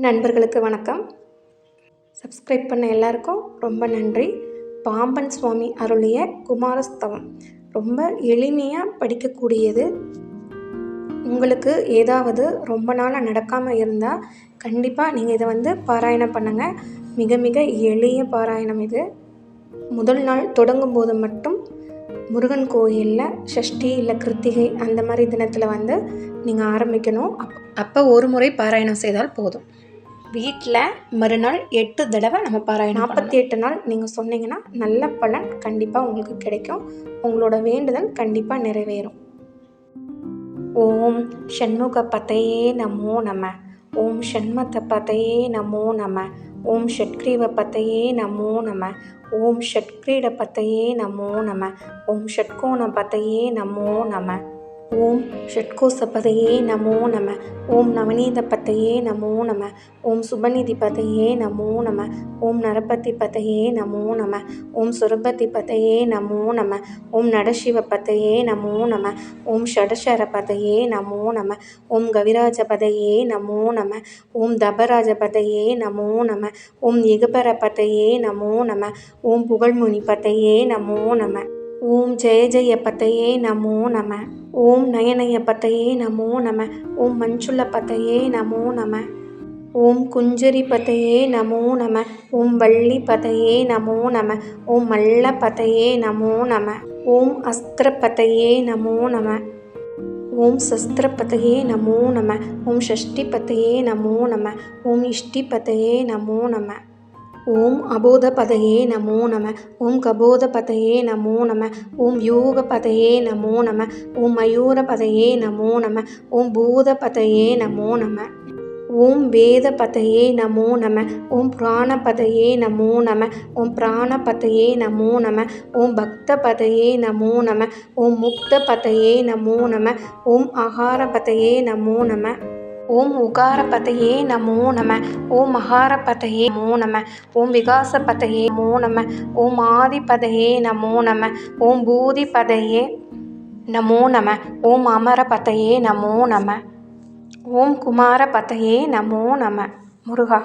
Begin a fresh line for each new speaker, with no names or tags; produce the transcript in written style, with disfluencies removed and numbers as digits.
நண்பர்களுக்கு வணக்கம். சப்ஸ்கிரைப் பண்ண எல்லாருக்கும் ரொம்ப நன்றி. பாம்பன் சுவாமி அருளிய குமாரஸ்தவம் ரொம்ப எளிமையாக படிக்கக்கூடியது. உங்களுக்கு ஏதாவது ரொம்ப நாளாக நடக்காமல் இருந்தால் கண்டிப்பாக நீங்கள் இதை பாராயணம் பண்ணுங்கள். மிக மிக எளிய பாராயணம் இது. முதல் நாள் தொடங்கும்போது மட்டும் முருகன் கோயிலில் சஷ்டி இல்லை கிருத்திகை அந்த மாதிரி தினத்தில் நீங்கள் ஆரம்பிக்கணும். அப்போ ஒரு முறை பாராயணம் செய்தால் போதும். வீட்டில் மறுநாள் 8 தடவை நம்ம பாராயணம் 48 நாள் நீங்கள் சொன்னீங்கன்னா நல்ல பலன் கண்டிப்பாக உங்களுக்கு கிடைக்கும். உங்களோட வேண்டுதல் கண்டிப்பாக நிறைவேறும். ஓம் ஷண்முக பதையே நமோ நம. ஓம் ஷண்மத பதையே நமோ நம. ஓம் ஷட்கிரீவ பதையே நமோ நம. ஓம் ஷட்கிரீட பதையே நமோ நம. ஓம் ஷட்கோண பதையே நமோ நம. ஓம் ஷட்கோசபதையே நமோ நம. ஓம் நவநீத பதையே நமோ நம. ஓம் சுபநிதி பதையே நமோ நம. ஓம் நரபதி பதையே நமோ நம. ஓம் சுரபதி பதையே நமோ நம. ஓம் நடசிவ பதையே நமோ நம. ஓம் ஷடசர பதையே நமோ நம. ஓம் கவிராஜ பதையே நமோ நம. ஓம் தபராஜ பதையே நமோ நம. ஓம் யகபர பதையே நமோ நம. ஓம் புகழ்முனி பதையே நமோ நம. ஓம் ஜெய ஜெய பதையே நமோ நம. ஓம் நயனய பதையே நமோ நம. ஓம் மஞ்சுள பதையே நமோ நம. ஓம் குஞ்சரி பதையே நமோ நம. ஓம் வள்ளி பதையே நமோ நம. ஓம் மல்ல பதையே நமோ நம. ஓம் அஸ்திர பதையே நமோ நம. ஓம் சஸ்திர பதையே நமோ நம. ஓம் ஷஷ்டி பதையே நமோ நம. ஓம் இஷ்டி பதையே நமோ நம. ஓம் அபோத பதையே நமோ நம. ஓம் கபோத பதையே நமோ நம. ஓம் யோக பதையே நமோ நம. ஓம் மயூர பதையே நமோ நம. ஓம் பூத பதையே நமோ நம. ஓம் வேத பதையே நமோ நம. ஓம் புராண பதையே நமோ நம. ஓம் பிராண பதையே நமோ நம. ஓம் பக்த பதையே நமோ நம. ஓம் முக்த பதையே நமோ நம. ஓம் அகார பதையே நமோ நம. ஓம் உகார பதையே நமோ நம. ஓம் மகார பதையே நமோ நம. ஓம் விகாச பதையே நமோ நம. ஓம் ஆதி பதையே நமோ நம. ஓம் பூதி பதையே நமோ நம. ஓம் அமர பதையே நமோ நம. ஓம் குமார பதையே நமோ நம. முருகா